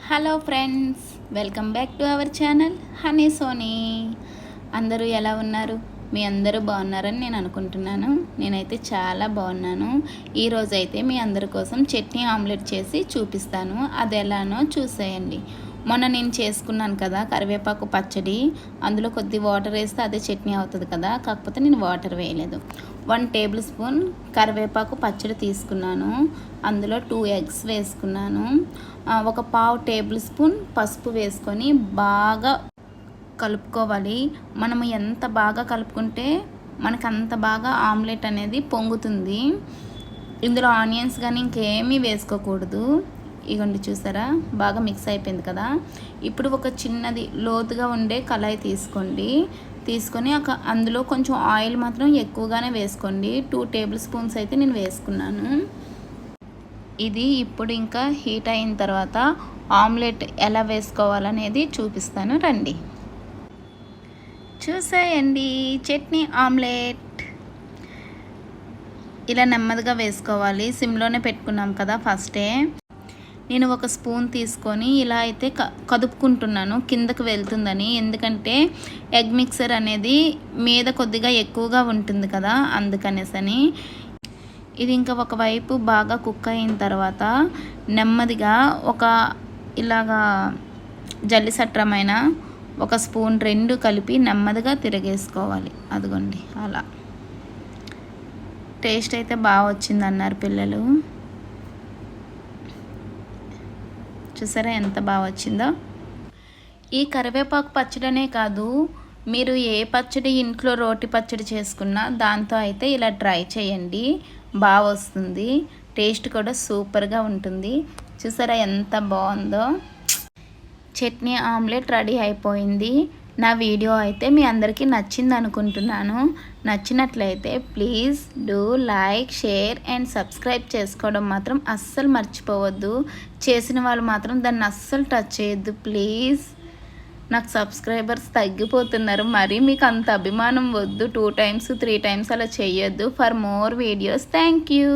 Hello friends, welcome back to our channel honey sony. అందరూ ఎలా ఉన్నారు? మీ అందరూ బాగున్నారని నేను అనుకుంటున్నాను. నేనైతే చాలా బాగున్నాను. ఈరోజైతే మీ అందరి కోసం చట్నీ ఆమ్లెట్ చేసి చూపిస్తాను. అది ఎలానో చూసేయండి. మొన్న నేను చేసుకున్నాను కదా కరివేపాకు పచ్చడి, అందులో కొద్ది వాటర్ వేస్తే అదే చట్నీ అవుతుంది కదా, కాకపోతే నేను వాటర్ వేయలేదు. 1 టేబుల్ స్పూన్ కరివేపాకు పచ్చడి తీసుకున్నాను. అందులో 2 ఎగ్స్ వేసుకున్నాను. ఒక 1/2 టేబుల్ స్పూన్ పసుపు వేసుకొని బాగా కలుపుకోవాలి. మనము ఎంత బాగా కలుపుకుంటే మనకు అంత బాగా ఆమ్లెట్ అనేది పొంగుతుంది. ఇందులో ఆనియన్స్ కానీ ఇంకేమీ వేసుకోకూడదు. ఇగోండి, చూసారా, బాగా మిక్స్ అయిపోయింది కదా. ఇప్పుడు ఒక చిన్నది లోతుగా ఉండే కళాయి తీసుకొని అందులో కొంచెం ఆయిల్ మాత్రం ఎక్కువగానే వేసుకోండి. 2 టేబుల్ స్పూన్స్ అయితే నేను వేసుకున్నాను. ఇది ఇప్పుడు ఇంకా హీట్ అయిన తర్వాత ఆమ్లెట్ ఎలా వేసుకోవాలనేది చూపిస్తాను, రండి. చూసేయండి, చట్నీ ఆమ్లెట్ ఇలా నెమ్మదిగా వేసుకోవాలి. సిమ్లోనే పెట్టుకున్నాం కదా ఫస్టే. నేను ఒక స్పూన్ తీసుకొని ఇలా అయితే కదుపుకుంటున్నాను, కిందకు వెళ్తుందని. ఎందుకంటే ఎగ్ మిక్సర్ అనేది మీద కొద్దిగా ఎక్కువగా ఉంటుంది కదా, అందుకనేసని. ఇది ఇంకా ఒకవైపు బాగా కుక్ అయిన తర్వాత నెమ్మదిగా ఇలాగా జల్లి సట్రమైన ఒక స్పూన్ 2 కలిపి నెమ్మదిగా తిరగేసుకోవాలి. అదిగోండి అలా. టేస్ట్ అయితే బాగా వచ్చిందన్నారు పిల్లలు. చూసారా ఎంత బాగా వచ్చిందో. ఈ కరివేపాకు పచ్చడనే కాదు, మీరు ఏ పచ్చడి ఇంట్లో రోటి పచ్చడి చేసుకున్నా దాంతో అయితే ఇలా ట్రై చేయండి, బాగా వస్తుంది. టేస్ట్ కూడా సూపర్గా ఉంటుంది. చూసారా ఎంత బాగుందో. చట్నీ ఆమ్లెట్ రెడీ అయిపోయింది. నా వీడియో అయితే మీ అందరికీ నచ్చింది అనుకుంటున్నాను. నచ్చినట్లయితే please do like, share and subscribe చేసుకోవడం మాత్రం అస్సలు మర్చిపోవద్దు. చేసిన వాళ్ళు మాత్రం దాన్ని అస్సలు టచ్ చేయొద్దు ప్లీజ్. నాకు సబ్స్క్రైబర్స్ తగ్గిపోతున్నారు, మరి మీకు అంత అభిమానం వద్దు. 2 times 3 times అలా చేయొద్దు. For more videos thank you.